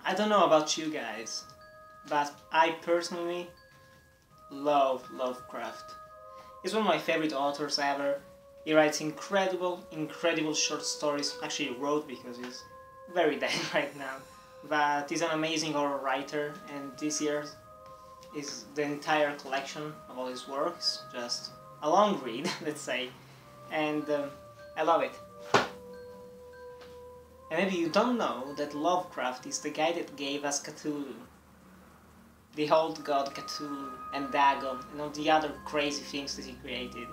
I don't know about you guys, but I personally love Lovecraft. He's one of my favorite authors ever. He writes incredible short stories. Actually wrote because he's very dead right now. But he's an amazing horror writer, and this year is the entire collection of all his works. Just a long read, let's say. And I love it. And maybe you don't know that Lovecraft is the guy that gave us Cthulhu. The old god Cthulhu and Dagon and all the other crazy things that he created.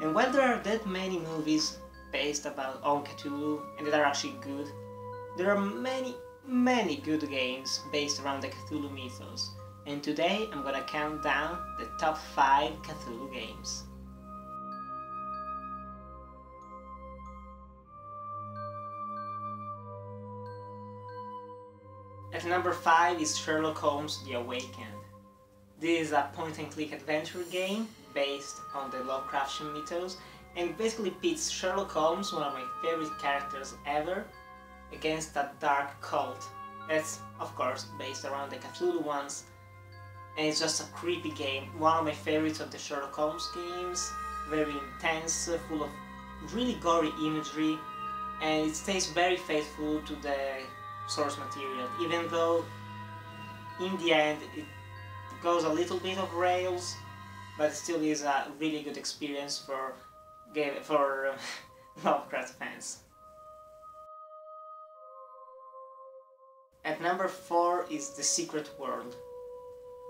And while there are that many movies based on Cthulhu and that are actually good, there are many good games based around the Cthulhu mythos. And today I'm gonna count down the top 5 Cthulhu games. At number 5 is Sherlock Holmes The Awakened. This is a point-and-click adventure game based on the Lovecraftian mythos and basically pits Sherlock Holmes, one of my favorite characters ever, against a dark cult. That's, of course, based around the Cthulhu ones, and it's just a creepy game, one of my favorites of the Sherlock Holmes games, very intense, full of really gory imagery, and it stays very faithful to the source material, even though in the end it goes a little bit off rails, but still is a really good experience for Lovecraft fans. At number 4 is The Secret World.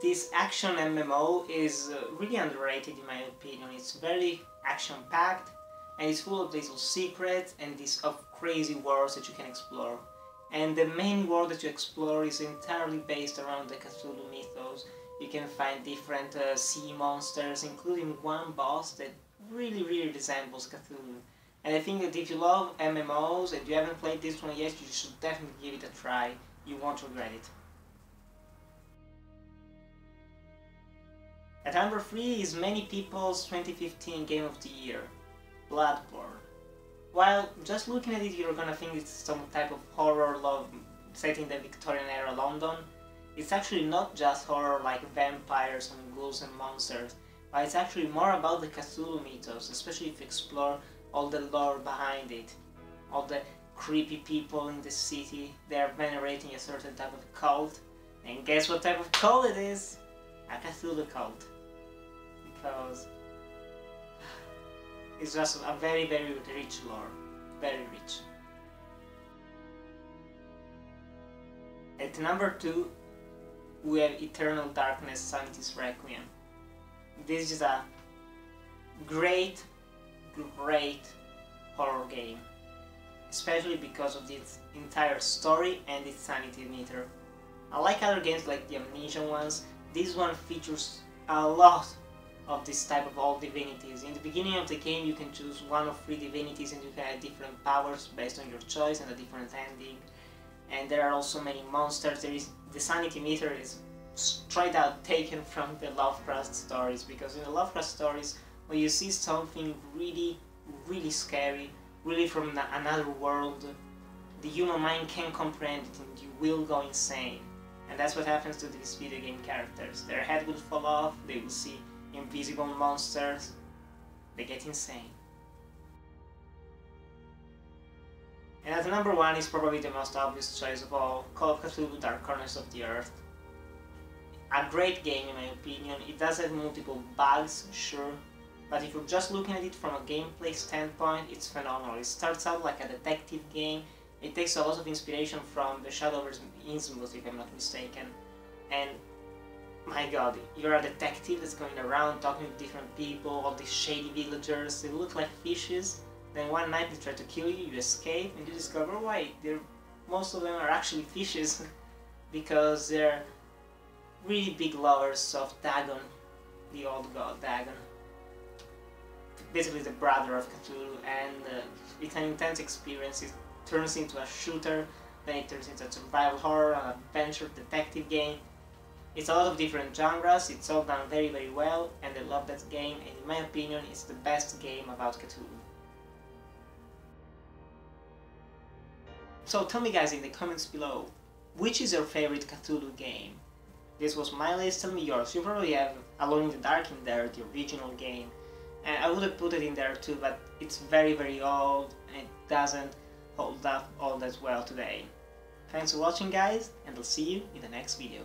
This action MMO is really underrated in my opinion. It's very action-packed and it's full of little secrets and these crazy worlds that you can explore. And the main world that you explore is entirely based around the Cthulhu mythos. You can find different sea monsters, including one boss that really resembles Cthulhu. And I think that if you love MMOs and you haven't played this one yet, you should definitely give it a try. You won't regret it. At number 3 is many people's 2015 Game of the Year, Bloodborne. While just looking at it you're gonna think it's some type of horror love set in the Victorian era London, it's actually not just horror like vampires and ghouls and monsters, but it's actually more about the Cthulhu mythos, especially if you explore all the lore behind it. All the creepy people in the city, they are venerating a certain type of cult, and guess what type of cult it is? A Cthulhu cult. Because it's just a very rich lore. Very rich. At number 2, we have Eternal Darkness Sanity's Requiem. This is a great horror game. Especially because of its entire story and its sanity meter. Unlike other games like the Amnesia ones, this one features a lot of this type of old divinities. In the beginning of the game you can choose one of 3 divinities and you can have different powers based on your choice and a different ending. And there are also many monsters. The sanity meter is straight out taken from the Lovecraft stories, because in the Lovecraft stories when you see something really scary, really from another world, the human mind can't comprehend it and you will go insane. And that's what happens to these video game characters. Their head will fall off, they will see invisible monsters, they get insane. And at number 1 is probably the most obvious choice of all, Call of Cthulhu Dark Corners of the Earth. A great game in my opinion. It does have multiple bugs, sure, but if you're just looking at it from a gameplay standpoint, it's phenomenal. It starts out like a detective game. It takes a lot of inspiration from the Shadow vs. Innsmouth, if I'm not mistaken. And my god, you're a detective that's going around talking to different people, all these shady villagers, they look like fishes. Then one night they try to kill you, you escape, and you discover why. Most of them are actually fishes because they're really big lovers of Dagon, the old god Dagon. Basically the brother of Cthulhu, and it's an intense experience. It turns into a shooter, then it turns into a survival horror, an adventure detective game. It's a lot of different genres, it's all done very well, and I love that game, and in my opinion it's the best game about Cthulhu. So tell me guys in the comments below, which is your favorite Cthulhu game? This was my list, tell me yours. You probably have Alone in the Dark in there, the original game. And I would have put it in there too, but it's very old and it doesn't hold up all that well today. Thanks for watching guys, and I'll see you in the next video.